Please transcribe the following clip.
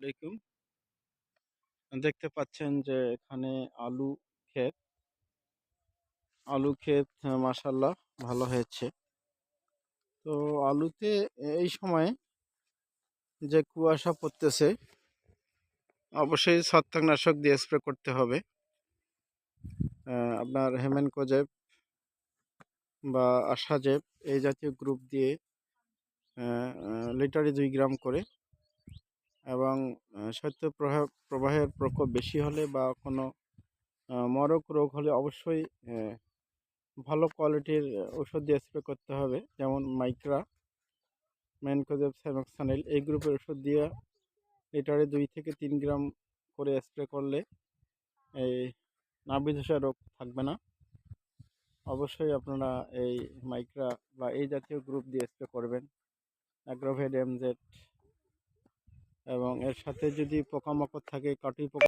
আলাইকুম। দেখতে পাচ্ছেন যে এখানে আলু ক্ষেত। মাশাআল্লাহ ভালো হয়েছে। তো আলুতে এই সময়ে যে কুয়াশা পড়তেছে অবশ্যই ছত্রাকনাশক দিয়ে স্প্রে করতে হবে। আপনার হেমেনকোজেব বা আশাজেব এই জাতীয় গ্রুপ দিয়ে লিটারে 2 গ্রাম করে, এবং শৈত্য প্রবাহের প্রকোপ বেশি হলে বা কোনো মরক রোগ হলে অবশ্যই ভালো কোয়ালিটির ওষুধ দিয়ে স্প্রে করতে হবে। যেমন মাইক্রা, ম্যানকোজেব, সাইমোক্সানিল এই গ্রুপের ওষুধ দিয়ে লিটারে 2 থেকে 3 গ্রাম করে স্প্রে করলে এই নাভি ধসা রোগ থাকবে না। অবশ্যই আপনারা এই মাইক্রা বা এই জাতীয় গ্রুপ দিয়ে স্প্রে করবেন, অ্যাগ্রোভেট এমজেড। এবং এর সাথে যদি পোকামাকড় থাকে, কাটুই পোকা